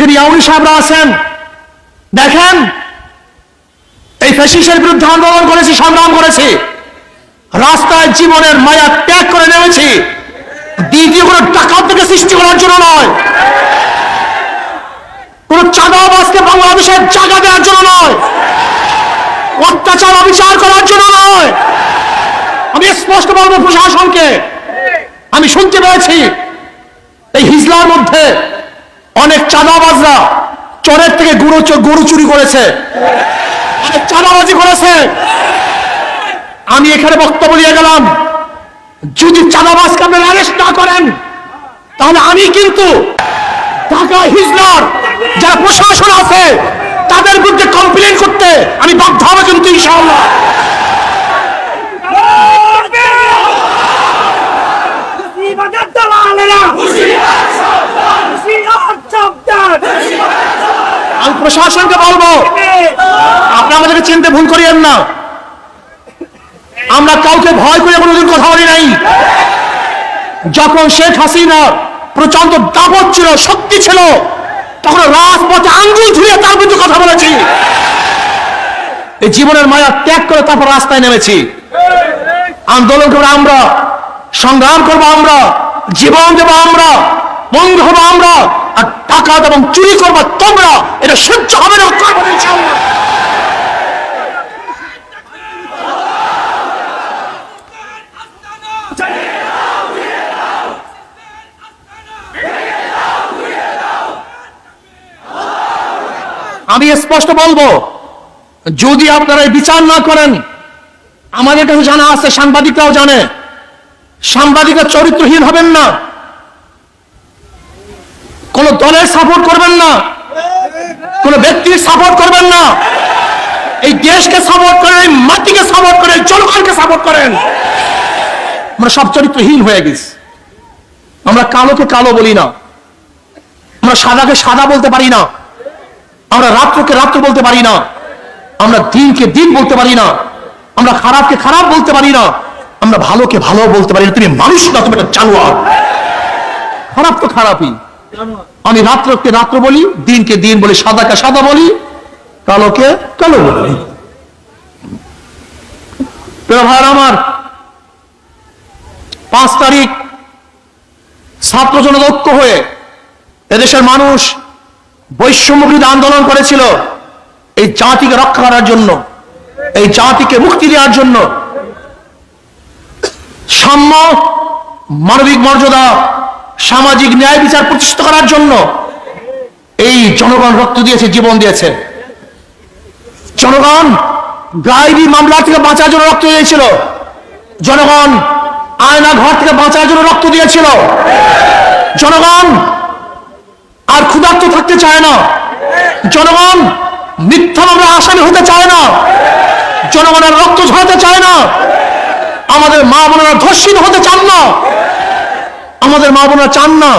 এখানে ইয়াউনি সাহেবরা আছেন, দেখেন এই ফ্যাসিস্টের বিরুদ্ধে আন্দোলন করেছি, সংগ্রাম করেছি, রাস্তায় জীবনের মায়া ত্যাগ করে নেমেছি, দ্বিতীয় কোনো টাকা থেকে সৃষ্টি করার জন্য নয়, কোন চাঁদাবাজকে বাংলাদেশের জায়গা দেওয়ার জন্য নয়, অত্যাচার অবিচার করার জন্য নয়। আমি স্পষ্ট বলবো প্রশাসনকে, আমি শুনতে পেয়েছি এই হিজলার মধ্যে অনেক চাঁদাবাজরা চোরের থেকে গরু চুরি করেছে, অনেক চাঁদাবাজি করেছে। আমি এখানে বক্তব্য দিয়ে গেলাম, যদি চাঁদাবাজকে আপনারা অ্যারেস্ট না করেন তাহলে আমি কিন্তু ঢাকা হিজলার যারা প্রশাসন আছে তাদের বিরুদ্ধে কমপ্লেন করতে আমি বাধ্য হবো কিন্তু ইনশাআল্লাহ। আমি প্রশাসনকে বলবো, আপনারা আমাদেরকে চিনতে ভুল করিয়েন না, আমরা কাউকে ভয় করে কোনোদিন কথা বলি নাই। যখন শেখ হাসিনার প্রচন্ড দাপট ছিল, শক্তি ছিল, তখন রাজপথে আঙ্গুল ধুয়ে তার বিরুদ্ধে কথা বলেছি। এই জীবনের মায়া ত্যাগ করে তারপর রাস্তায় নেমেছি, আন্দোলন করবো আমরা, সংগ্রাম করবো আমরা, জীবন দেবো আমরা, বন্ধ হবো আমরা, আর ডাকাত এবং চুরি করবো তোমরা, এটা সহ্য হবে না। আমি স্পষ্ট বলবো, যদি আপনারা বিচার না করেন, আমাদের কাছে জানা আছে, সাংবাদিকরাও জানে, সাংবাদিকরা চরিত্রহীন হবেন না, কোন দলের সাপোর্ট করবেন না, কোন ব্যক্তির সাপোর্ট করবেন না, এই দেশকে সাপোর্ট করেন, এই মাটিকে সাপোর্ট করেন, জনগণকে সাপোর্ট করেন। আমরা সব চরিত্রহীন হয়ে গেছি, আমরা কালোকে কালো বলি না, আমরা সাদাকে সাদা বলতে পারি না, আমরা রাত্রকে রাত্র বলতে পারি না, আমরা দিনকে দিন বলতে পারি না, আমরা খারাপকে খারাপ বলতে পারি না, আমরা ভালোকে ভালো বলতে পারি না। তুমি মানুষ না, তুমি একটা জানোয়ার। খারাপ তো খারাপই, আমি রাত্রকে রাত্র বলি, দিনকে দিন বলি, সাদাকে সাদা বলি, কালোকে কালো বলি। প্রিয় ভাইরা আমার, 5 তারিখ ছাত্র জনতা ঐক্য হয়ে এদেশের মানুষ বৈষম্য বিরোধী আন্দোলন করেছিল এই জাতিকে রক্ষা করার জন্য, এই জাতিকে মুক্তি দেওয়ার জন্য, সাম্য, মানবিক মর্যাদা, সামাজিক ন্যায় বিচার প্রতিষ্ঠিত করার জন্য এই জনগণ রক্ত দিয়েছে, জীবন দিয়েছে। জনগণ গায়েবী মামলা থেকে বাঁচার জন্য রক্ত দিয়েছিল, জনগণ আয়না ঘর থেকে বাঁচার জন্য রক্ত দিয়েছিল, জনগণ আর ক্ষুধার্ত থাকতে চায় না, জনগণ মিথ্যা মামলা আসামি হতে চায় না, জনগণের রক্ত ঝরাতে চায় না, আমাদের মা বোনেরা ধর্ষিত হতে চান না, আমাদের মা বোনেরা চান না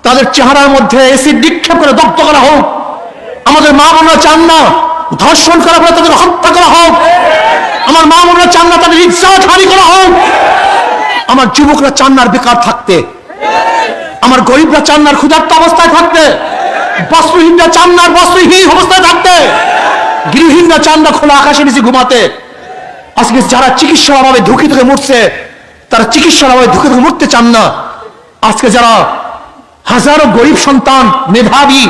তাদের চেহারার মধ্যে এসিড নিক্ষেপ করে দগ্ধ করা হোক, আমাদের মা বোনেরা চান না ধর্ষণ করা হলে তাদের হত্যা করা হোক, আমার মা বোনেরা চান না তাদের ইজ্জত হানি করা হোক, আমার যুবকরা চান না বেকার থাকতে, আমার গরিবরা চান না ক্ষুধার্ত অবস্থায় থাকতে, বস্ত্রহীনরা চান না বস্ত্রহীন অবস্থায় থাকতে, গৃহহীনরা চান না খোলা আকাশের নিচে ঘুমাতে। আজকে যারা চিকিৎসার অভাবে ধুকে ধুকে মরছে, তারা চিকিৎসার অভাবে ধুকে ধুকে মরতে চান না। আজকে যারা হাজারো গরিব সন্তান মেধাবী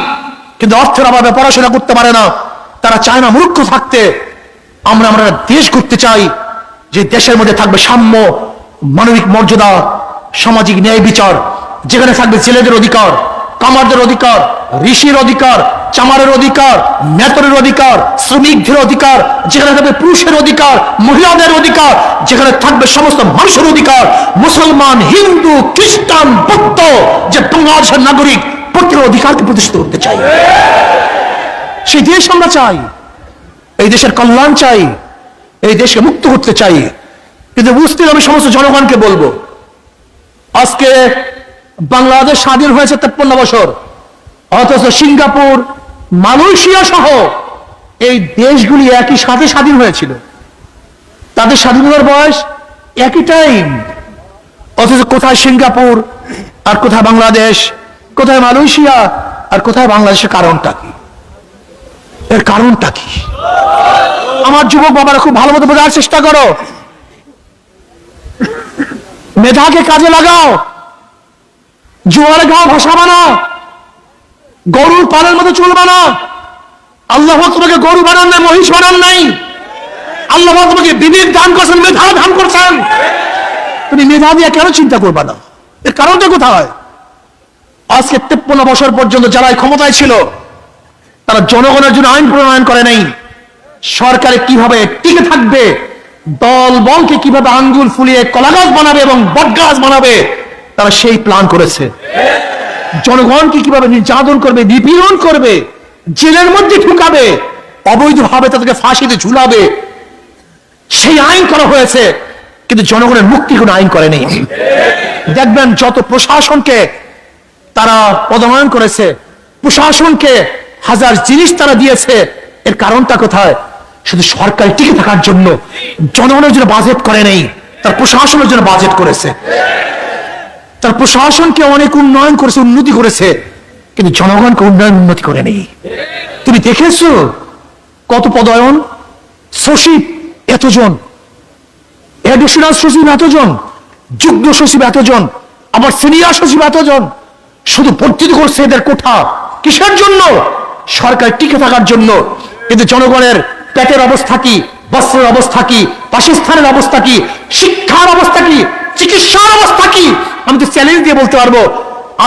কিন্তু অর্থের অভাবে পড়াশোনা করতে পারে না, তারা চায় না মূর্খ থাকতে। আমরা দেশ করতে চাই যে দেশের মধ্যে থাকবে সাম্য, মানবিক মর্যাদা, সামাজিক ন্যায় বিচার, যেখানে থাকবে ছেলেদের অধিকার, কামারদের অধিকার, ঋষির অধিকার, চামারের অধিকার, মেতরের অধিকার, শ্রমিকদের অধিকার, যেখানে থাকবে পুরুষের অধিকার, মহিলাদের অধিকার, যেখানে থাকবে সমস্ত মানুষের অধিকার, মুসলমান, হিন্দু, খ্রিস্টান, বৌদ্ধ, যে বাংলাদেশের নাগরিক প্রত্যেকের অধিকারকে প্রতিষ্ঠিত করতে চাই। সেই দেশ আমরা চাই, এই দেশের কল্যাণ চাই, এই দেশকে মুক্ত করতে চাই। কিন্তু বুঝতে আমি সমস্ত জনগণকে বলবো, আজকে বাংলাদেশ স্বাধীন হয়েছে 53 বছর, অথচ সিঙ্গাপুর, মালয়েশিয়া সহ এই দেশগুলি একই সাথে স্বাধীন হয়েছিল, তাদের স্বাধীনতার বয়স একই টাইম। অথচ কোথায় সিঙ্গাপুর আর কোথায় বাংলাদেশ, কোথায় মালয়েশিয়া, আর কোথায় বাংলাদেশের কারণটা কি? এর কারণটা কি? আমার যুবক বাবারা খুব ভালো মতো বোঝার চেষ্টা করো। মেধাকে কাজে লাগাও, জোয়ারে গাও ভাষা বানাও, গরুর পালের মতো চলবে না। আল্লাহ তোমাকে গরু বানান নাই, মহিষ বানান নাই। আল্লাহ তোমাকে বিবেক দান করছেন, মেধা দান করছেন। তুমি মেধা দিয়ে কেন চিন্তা করবা না? এর কারণটা কোথায়? আজকে 53 বছর পর্যন্ত যারা ক্ষমতায় ছিল তারা জনগণের জন্য আইন প্রণয়ন করে নাই। সরকারে কিভাবে টিকে থাকবে, দল বলকে কিভাবে আঙ্গুল ফুলিয়ে কলাগাছ বানাবে এবং বটগাছ বানাবে, তারা সেই প্ল্যান করেছে। জনগণকে কিভাবে নির্যাতন করবে, নিপীড়ন করবে, জেলের মধ্যে ঢুকাবে, অবৈধভাবে তাদেরকে ফাঁসিতে ঝুলাবে, সেই আইন করা হয়েছে। কিন্তু জনগণের মুক্তির কোনো আইন করেনি। দেখবেন যত প্রশাসনকে তারা পদোন্নয়ন করেছে, প্রশাসনকে হাজার জিনিস তারা দিয়েছে, এর কারণটা কোথায়? শুধু সরকার টিকে থাকার জন্য, জনগণের জন্য বাজেট করে নেই, তার প্রশাসনের জন্য বাজেট করেছে। তার প্রশাসনকে অনেক উন্নয়ন করেছে, উন্নতি করেছে, কিন্তু জনগণকে উন্নতি করে নেই। তুমি দেখেছো কত পদায়ন? সচিব এতজন, এডিশনাল সচিব এতজন, যুগ্ম সচিব এতজন, আবার সিনিয়র সচিব এতজন, শুধু ভর্তি করছে এদের কোঠা। কিসের জন্য? সরকার টিকে থাকার জন্য। কিন্তু জনগণের পেটের অবস্থা কি, বস্ত্রের অবস্থা কি, বাসস্থানের অবস্থা কি, শিক্ষার অবস্থা কি, চিকিৎসার অবস্থা কি? আমি তো চ্যালেঞ্জ দিয়ে বলতে পারবো,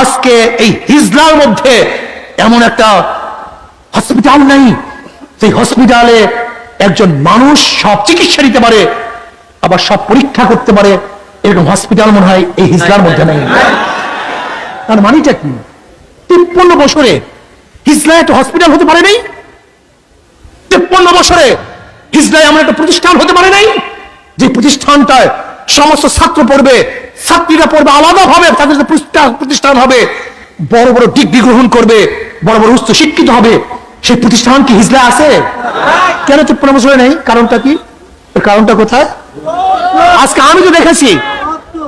আজকে এই হিজলার মধ্যে এমন একটা হসপিটাল নাই, সেই হসপিটালে একজন মানুষ সব চিকিৎসা দিতে পারে, আবার সব পরীক্ষা করতে পারে, এরকম হসপিটাল মনে হয় এই হিজলার মধ্যে নেই। তার মানেটা কি? 53 বছরে হিজলা একটা হসপিটাল হতে পারে নাই? 53 বছরে হিজলায় এমন একটা প্রতিষ্ঠান হতে পারে নাই যে প্রতিষ্ঠানটায় সমস্ত ছাত্র পড়বে, ছাত্রীরা পড়বে আলাদাভাবে, তাদের প্রতিষ্ঠান হবে, বড় বড় ডিগ্রি গ্রহণ করবে, বড় বড় উচ্চ শিক্ষিত হবে। সেই প্রতিষ্ঠান কি হিজলা আছে? কেন 53 বছরে নেই? কারণটা কি? কারণটা কোথায়? আজকে আমি তো দেখেছি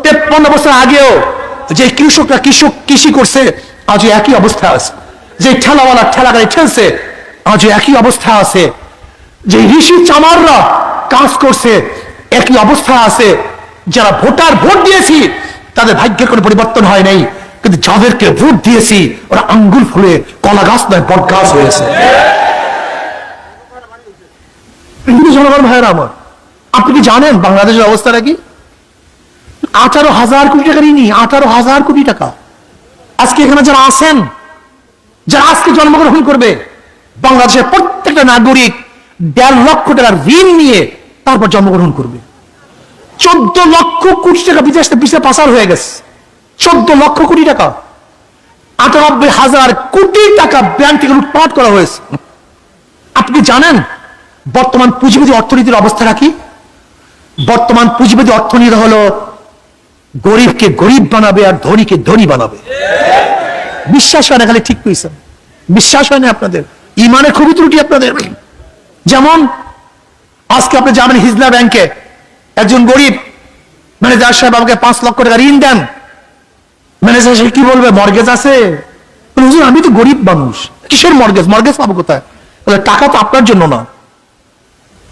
53 বছর আগেও যে কৃষকরা কৃষি করছে, আজও একই অবস্থা আছে। যে ঠেলাওয়ালা ঠেলা গাড়ি ঠেলছে, আজও একই অবস্থা আছে। যে ঋষি চামাররা কাজ করছে, একই অবস্থা আছে। যারা ভোট দিয়েছি তাদের ভাগ্যের কোনো পরিবর্তন হয় নাই, কিন্তু যাদেরকে ভোট দিয়েছি ওরা আঙ্গুল ফুলে কলা গাছ নয় বট গাছ হয়েছে। জনগণ ভাইয়েরা আমার, আপনি কি জানেন বাংলাদেশের অবস্থাটা কি? 18,000 কোটি টাকা ঋণী, 18,000 কোটি টাকা। আজকে এখানে যারা আছেন, যারা আজকে জন্মগ্রহণ করবে, বাংলাদেশের প্রত্যেকটা নাগরিক 1.5 লক্ষ টাকা ঋণ নিয়ে তারপর জন্মগ্রহণ করবে। 14 লক্ষ কোটি টাকা বিদেশে পাচার হয়ে গেছে। 14 লক্ষ কোটি টাকা, 98,000 কোটি টাকা ব্যাংক থেকে লুটপাট করা হয়েছে। আপনি জানেন বর্তমান পুঁজিবাদী অর্থনীতির অবস্থাটা কি? বর্তমান পুঁজিবাদী অর্থনীতি হলো গরিবকে গরিব বানাবে আর ধনীকে ধনী বানাবে। বিশ্বাস হয় না? খালি ঠিক পেয়েছেন, বিশ্বাস হয় না আপনাদের? ইমানে খুবই ত্রুটি আপনাদের। যেমন আজকে আপনি যাবেন হিজলা ব্যাংকে, একজন গরিব ম্যানেজার সাহেব আমাকে 5 লক্ষ টাকা ঋণ দেন। ম্যানেজার সাহেব কি বলবে? মর্গেজ আছে। হুজুর আমি তো গরিব মানুষ, কিসের মর্গেজ? মর্গেজ পাবো কোথায়? টাকা তো আপনার জন্য না,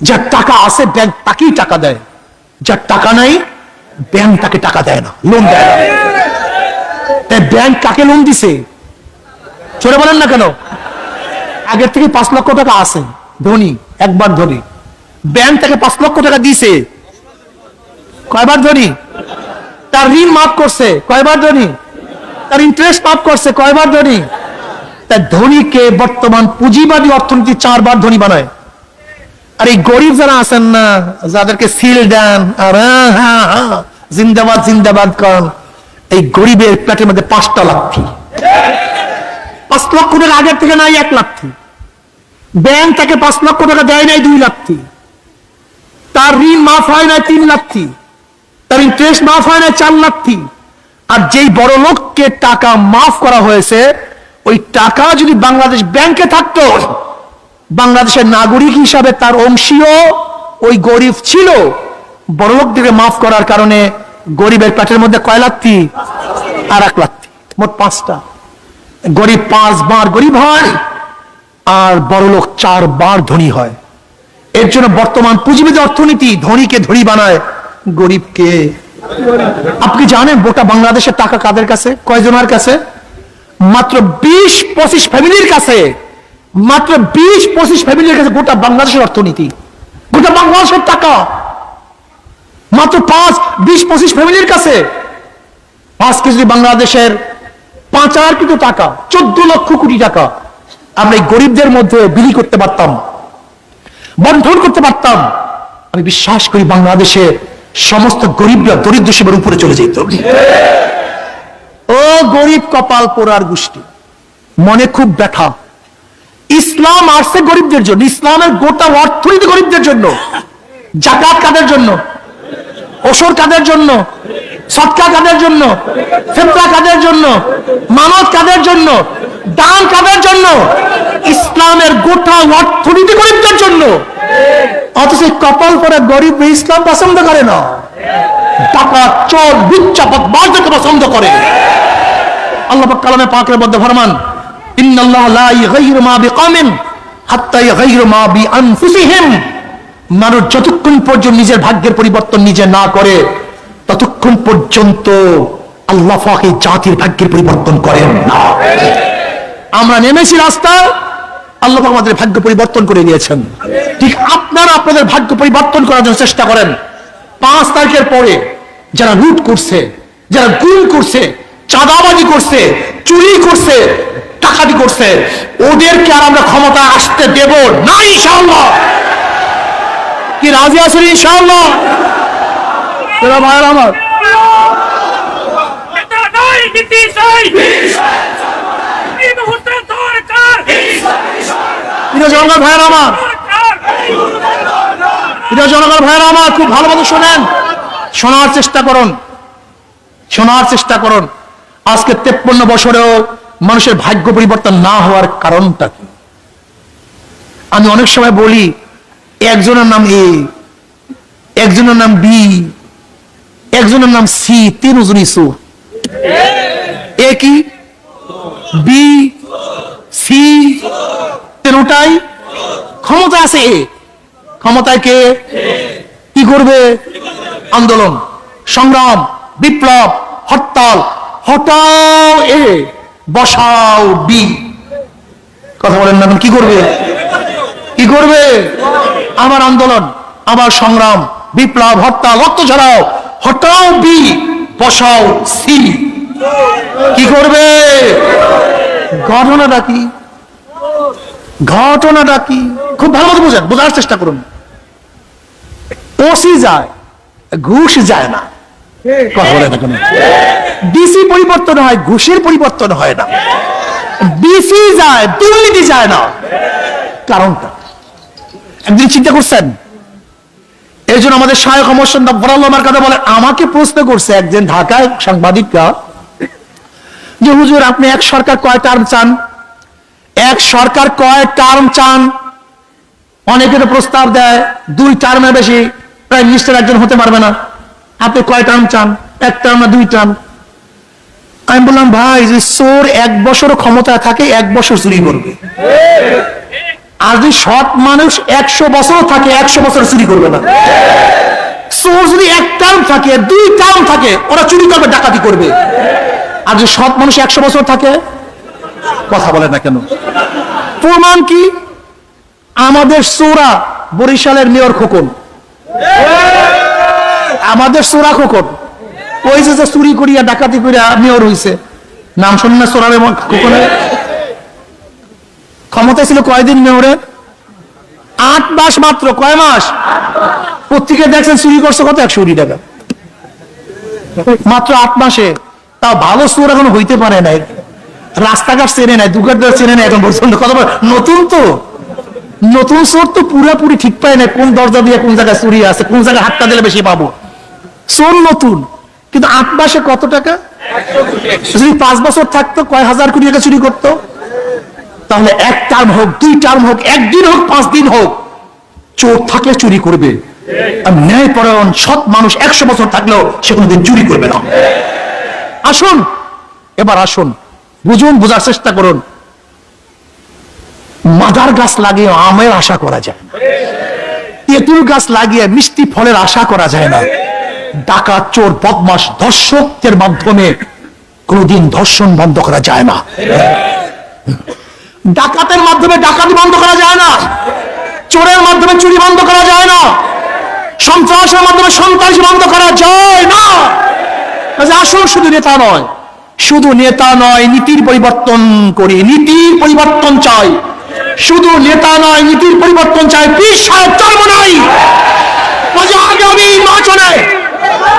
যার টাকা আছে ব্যাংক তাকেই টাকা দেয়, যার টাকা নাই ব্যাংক তাকে টাকা দেয় না, লোন দেয় না। তাই ব্যাংক কাকে লোন দিছে? চলে বলেন না কেন? আগের থেকে 5 লক্ষ টাকা আছে, ধনী, একবার ধনী। ব্যাংক তাকে 5 লক্ষ টাকা দিছে, কয়বার ধনী? তার ঋণ মাফ করছে, কয়বার ধনী? তার ইন্টারেস্ট মাফ করছে, কয়বার ধনী? তাই ধনীকে বর্তমান পুঁজিবাদী অর্থনীতি 4 বার ধনী বানায়। আর এই গরিব যারা আছেন না, যাদেরকে সিল দেন আর জিন্দাবাদ জিন্দাবাদ করেন, এই গরিবের পেটের মধ্যে 5টা লাথি। 5 লক্ষ টাকা আগের থেকে নাই 1 লাথি। ব্যাংক তাকে 5 লক্ষ টাকা দেয় নাই 2 লাথি। তার ঋণ মাফ হয় নাই 3 লাথি। তার ইন্টারেস্ট মাফ হয় নাই 4 লাথি। আর যেই বড় লোককে টাকা মাফ করা হয়েছে, ওই টাকা যদি বাংলাদেশ ব্যাংকে থাকতো, বাংলাদেশের নাগরিক হিসাবে তার অংশীয় ওই গরিব ছিল। বড় লোকদেরকে মাফ করার কারণে গরিবের পেটের মধ্যে কয় লাথি? আর 1 লাথি, মোট 5টা। গরিব 5 বার গরিব হয় আর বড়লোক 4 বার ধনী হয়। এর জন্য বর্তমান পুঁজিবাদী অর্থনীতি ধনীকে ধনী বানায়, গরিবকে। আপনি জানেন গোটা বাংলাদেশের টাকা কাদের কাছে, কয়জনের কাছে? মাত্র 20-25 ফ্যামিলির কাছে। মাত্র 20-25 ফ্যামিলির কাছে গোটা বাংলাদেশের অর্থনীতি, গোটা বাংলাদেশের টাকা মাত্র 20-25 ফ্যামিলির কাছে। আজকে যদি বাংলাদেশের 5,000 কোটি টাকা, 14 লক্ষ কোটি টাকা আমরা এই গরিবদের মধ্যে বিলি করতে পারতাম, বন্টন করতে পারতাম, আমি বিশ্বাস করি বাংলাদেশে সমস্ত গরিবরা দরিদ্র সীমার উপরে চলে যেত। ও গরিব কপাল পোড়ার গোষ্ঠী, মনে খুব ব্যথা। ইসলাম আসছে গরিবদের জন্য, ইসলামের গোটা অর্থনীতি গরিবদের জন্য। জাকাত কাদের জন্য? ওসর কাদের জন্য? সদকা কাদের জন্য? ফিতরা কাদের জন্য? মানত কাদের জন্য? দান কাদের জন্য? ইসলামের গোটা অর্থনীতি গরিবদের জন্য। অথচ কপাল পরা গরিব ইসলাম পছন্দ করে না, টাকা চোর বিচ্ছাপত বাজকে পছন্দ করে। আল্লাহ পাক কালামে পাকের মধ্যে ফরমান, ইন্নাল্লাহ লা ইগাইরু মা বিকওমিন হাত্তা ইগাইরু মা বিআনফুসিহিম। মানুষ যতক্ষণ পর্যন্ত নিজের ভাগ্যের পরিবর্তন নিজে না করে ততক্ষণ পর্যন্ত আল্লাহ পাক এই জাতির ভাগ্যের পরিবর্তন করেন না। আমরা নেমেছি রাস্তায়, আল্লাহ পাক আমাদের ভাগ্য পরিবর্তন করে দিয়েছেন। ঠিক আপনারা আপনাদের ভাগ্য পরিবর্তন করার জন্য চেষ্টা করেন। 5 তারিখের পরে যারা লুট করছে, যারা গুম করছে, চাঁদাবাজি করছে, চুরি করছে, ডাকাতি করছে, ওদেরকে আর আমরা ক্ষমতা আসতে দেব না ইনশাআল্লাহ। কি রাজি আছেন ইনশাআল্লাহ? ভাইয়ের আমার, জনগণ ভাইয়ের আমার, জনগণ ভাইয়ের আমার, খুব ভালো মতো শোনেন, শোনার চেষ্টা করুন, শোনার চেষ্টা করুন। আজকে 53 বছরেও মানুষের ভাগ্য পরিবর্তন না হওয়ার কারণটা কি? আমি অনেক সময় বলি, একজনের নাম এ, একজনের নাম বি, একজনের নাম সি, 3 জনই সুর। এ কি, বি, সি, 3টাই ক্ষমতা আছে। ক্ষমতায় কে? কি করবে? আন্দোলন, সংগ্রাম, বিপ্লব, হরতাল। হটাও এ, বসাও বি। কথা বলেন না, কি করবে? কি করবে? আমার আন্দোলন, আমার সংগ্রাম, বিপ্লব, হরতাল, রক্ত ঝরাও। হটাও বি, বসাও সি। কি করবে? ঘটনাটা কি? ঘটনাটা কি? খুব ভালো মতো বোঝেন, বোঝার চেষ্টা করুন। ওসি যায়, ঘুষ যায় না। কথা বলে না কেন? ডিসি পরিবর্তন হয়, ঘুষের পরিবর্তন হয় না। ডিসি যায়, দুর্নীতি যায় না। কারণটা একদিন চিন্তা করছেন? এই জন্য আমাদের শায়খ মোহাম্মদ ফরাল আমার কথা বলে, আমাকে প্রশ্ন করছে একজন ঢাকায় সাংবাদিকরা যে হুজুর আপনি এক সরকার কয় টার্ম চান? এক সরকার কয় টার্ম চান? অনেকে তো প্রস্তাব দেয় 2 টার্মের বেশি প্রাইম মিনিস্টার একজন হতে পারবে না। আপনি কয় টার্ম চান? 1 টার্ম না 2 টার্ম? আমি বললাম ভাই, যে চোর 1 বছর ক্ষমতায় থাকে 1 বছর চুরি করবে, আর যদি সৎ মানুষ 100 বছর থাকে 100 বছর চুরি করবে না। চোর যদি 1 টার্ম থাকে, 2 টার্ম থাকে, ওরা চুরি করবে, ডাকাতি করবে। আর যদি সৎ মানুষ 100 বছর থাকে, কথা বলে না কেন? প্রমাণ কি? আমাদের চোরা বরিশালের মেয়র খোকন, আমাদের চোরা খোকন, ওই যে চুরি করিয়া ডাকাতি করিয়া মেয়র হইছে, নাম শুনুন না চোরার খোকনের? ক্ষমতা ছিল কয়দিন মেয়রের? 8 মাস মাত্র। কয় মাস? পত্রিকায় দেখছেন চুরি করছে কত? 100 কোটি টাকা মাত্র 8 মাসে। তাও ভালো চোর এখন হইতে পারে নাই, রাস্তাঘাট চেনে নাই, দোকানদার চেনে নাই এখন পর্যন্ত। কথা বলে নতুন তো, নতুন চোর তো পুরাপুরি ঠিক পায় না কোন দরজা দিয়ে কোন জায়গায় চুরি আছে, কোন জায়গায় হাতটা দিলে বেশি পাবো। চোর নতুন, কিন্তু 8 মাসে কত টাকা? যদি 5 বছর থাকতো কয় হাজার কোটি টাকা চুরি করতো। তাহলে 1 টার্ম হোক, 2 টার্ম হোক, 1 দিন হোক, 5 দিন হোক, চোর থাকলে চুরি করবে। আর ন্যায়পরায়ণ সৎ মানুষ 100 বছর থাকলেও সে কোনোদিন চুরি করবে না। আসুন, এবার আসুন বুঝুন, বোঝার চেষ্টা করুন। মাদার গাছ লাগিয়ে আমের আশা করা যায় না, তেঁতুল গাছ লাগিয়ে মিষ্টি ফলের আশা করা যায় না। ডাকাত, চোর, বদমাশ, ধর্ষকদের মাধ্যমে কোনদিন ধর্ষণ বন্ধ করা যায় না, ডাকাতের মাধ্যমে ডাকাতি বন্ধ করা যায় না, চোরের মাধ্যমে চুরি বন্ধ করা যায় না, সন্ত্রাসের মাধ্যমে সন্ত্রাসী বন্ধ করা যায় না। আসল শুধু নেতা নয়, শুধু নেতা নয়, নীতির পরিবর্তন করি, নীতির পরিবর্তন চাই। শুধু নেতা নয়, নীতির পরিবর্তন চাই। পীর সাহেব জন্ম নাই,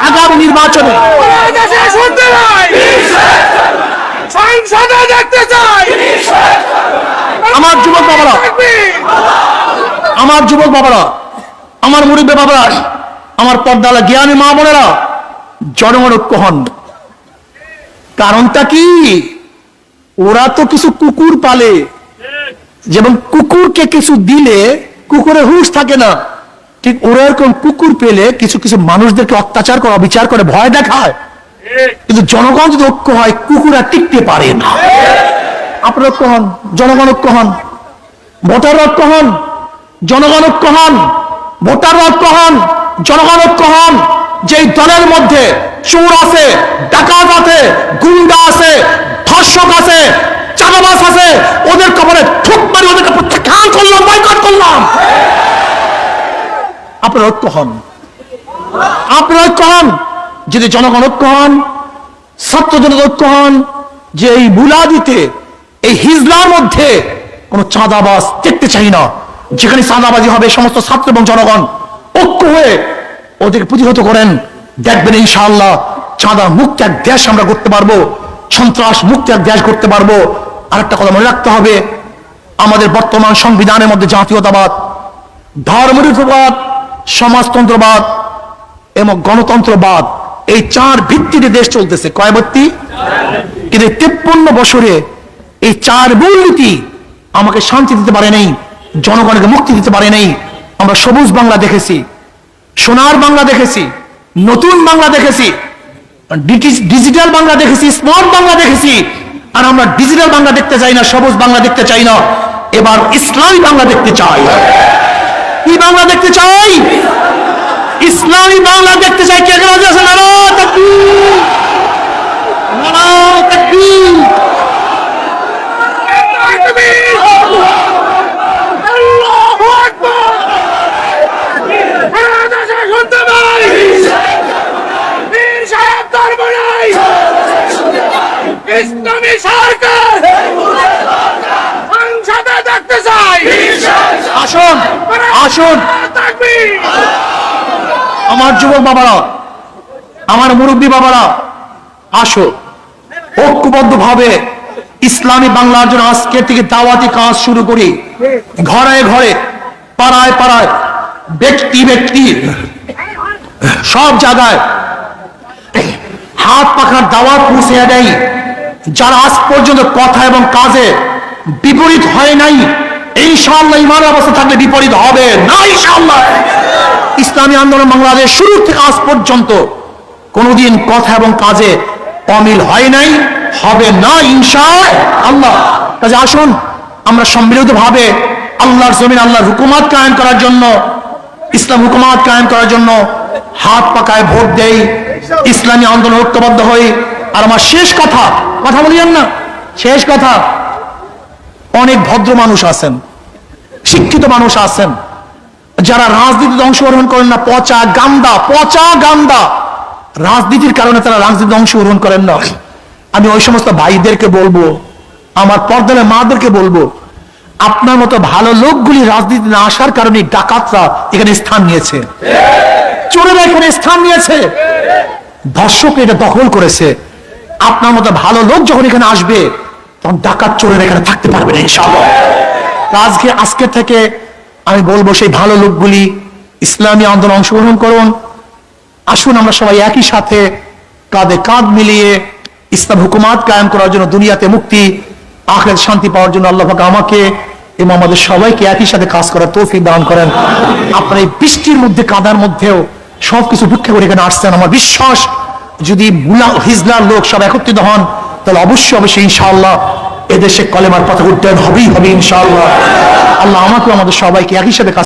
আগামী নির্বাচনে আমার যুবক বাবারা, আমার মুরব্বী বাবারা, আমার পর্দালা জ্ঞানী মা বোনেরা, জনগণ ঐক্য হন। কারণটা কি? ওরা তো কিছু কুকুর পালে, যেমন কুকুরকে কিছু দিলে কুকুরের হুঁশ থাকে না, ঠিক ওরা এরকম কুকুর পেলে কিছু কিছু মানুষদেরকে অত্যাচার করে, অবিচার করে, ভয় দেখায়। কিন্তু জনগণ যদি ঐক্য হয়, কুকুর আর টিকতে পারে না। আপনার ঐক্য হন, জনগণ ঐক্য হন, ভোটার ঐক্য হন, জনগণ ঐক্য হন, ভোটার ঐক্য হন, জনগণ ঐক্য হন। যেই দলের মধ্যে চোর আছে, ডাকাত আছে, গুন্ডা আছে, ধর্ষক আছে, চাঁদাবাজ আছে, ওদের কবরে ঠুক মারি ওদেরকে প্রত্যাখ্যান করলাম, বয়কট করলাম। আপনারা ঐক্য হন, আপনারা ঐক্য হন। যদি জনগণ ঐক্য হন, ছাত্র জনতা ঐক্য হন, যে এই বুলাদিতে, এই হিজলার মধ্যে কোন চাঁদাবাজ দেখতে চাই না। যেখানে চাঁদাবাজি হবে, সমস্ত ছাত্র এবং জনগণ ঐক্য হয়ে ওদেরকে প্রতিহত করেন, দেখবেন ইনশাআল্লাহ চাঁদা মুক্ত এক দেশ আমরা করতে পারবো, সন্ত্রাস মুক্ত এক দেশ করতে পারবো। আরেকটা কথা মনে রাখতে হবে, আমাদের বর্তমান সংবিধানের মধ্যে জাতীয়তাবাদ, ধর্মনিরপেক্ষবাদ, সমাজতন্ত্রবাদ এবং গণতন্ত্রবাদ, এই চার ভিত্তিতে দেশ চলতেছে। কয় ভিত্তি? কিন্তু 53 বছরে এই চার মূলনীতি আমাকে শান্তি দিতে পারে নাই, জনগণকে মুক্তি দিতে পারে নাই। আমরা সবুজ বাংলা দেখেছি, সোনার বাংলা দেখেছি, নতুন বাংলা দেখেছি, ডিজিটাল বাংলা দেখেছি, স্মার্ট বাংলা দেখেছি। আর আমরা ডিজিটাল বাংলা দেখতে চাই না, সবুজ বাংলা দেখতে চাই না, এবার ইসলামী বাংলা দেখতে চাই। কি বাংলা দেখতে চাই? ইসলামী বাংলা দেখতে চাই। কে রাজি আছেন? নারায়ে তাকবীর, নারায়ে তাকবীর। আল্লাহু আকবার। পীর সাহেব ধর্ম নাই, ইসলামী সরকার সংসদে দেখতে চাই। আসুন, আসুন আমার যুবক বাবারা, আমার মুরব্বী বাবারা, আসো ঐক্যবদ্ধ ভাবে ইসলামী বাংলার জন্য আজকে থেকে দাওয়াতি কাজ শুরু করি। ঘরে ঘরে, পাড়ায় পাড়ায়, ব্যক্তি ব্যক্তি, সব জায়গায় হাত পাখার দাওয়াত পৌঁছে দেয়। যারা আজ পর্যন্ত কথা এবং কাজে বিপরীত হয় নাই, ইনশাআল্লাহ ইমানের অবস্থা থাকলে বিপরীত হবে না ইনশাআল্লাহ। ইসলামী আন্দোলন বাংলাদেশ শুরু থেকে আজ পর্যন্ত কোনদিন কথা এবং কাজে অমিল হয় নাই, হবে না ইনশাআল্লাহ। কাজে আসুন আমরা সম্মিলিত ভাবে আল্লাহর জমিন, আল্লাহর হুকুমত কায়েম করার জন্য, ইসলাম হুকুমত কায়েম করার জন্য হাত পাকায় ভোট দেই, ইসলামী আন্দোলন ঐক্যবদ্ধ হই। আর আমার শেষ কথা, কথা বলিয়েন না, শেষ কথা, অনেক ভদ্র মানুষ আছেন, শিক্ষিত মানুষ আছেন, যারা রাজনীতিতে অংশগ্রহণ করেন না, পচা গান্দা, পচা গান্দা, রাজনীতির কারণে তারা রাজনীতিতে অংশগ্রহণ করেন না। আমি ওই সমস্ত ভাইদেরকে বলবো, আমার পর্দার মাদেরকে বলবো, আপনার মতো ভালো লোকগুলি রাজনীতি না আসার কারণে ডাকাতরা এখানে স্থান নিয়েছে, চোরেরা এখানে স্থান নিয়েছে, ধর্ষক এটা দখল করেছে। আপনার মতো ভালো লোক যখন এখানে আসবে, তখন ডাকাত চোরেরা এখানে থাকতে পারবে না ইনশাআল্লাহ। আজকে থেকে আমি বলবো, সেই ভালো লোকগুলি ইসলামী আন্দোলন অংশগ্রহণ করুন। আসুন আমরা সবাই একই সাথে কাঁধে কাঁধ মিলিয়ে ইসলাম হুকুমত কায়েম করার জন্য, দুনিয়াতে মুক্তি, আখিরাতে শান্তি পাওয়ার জন্য আল্লাহ পাক আমাকে এবং আমাদের সবাইকে একই সাথে কাজ করার তৌফিক দান করেন। আপনার এই বৃষ্টির মধ্যে, কাদার মধ্যেও সবকিছু উপেক্ষা করে এখানে আসছেন। আমার বিশ্বাস, যদি হিজলার লোক সব একত্রিত হন, তাহলে অবশ্যই অবশ্যই ইনশাআল্লাহ এদেশে কলেমার পতাকা উড্ডয়ন হবেই হবে ইনশাআল্লাহ। আল্লাহ আমাকে আমাদের সবাইকে একই সাথে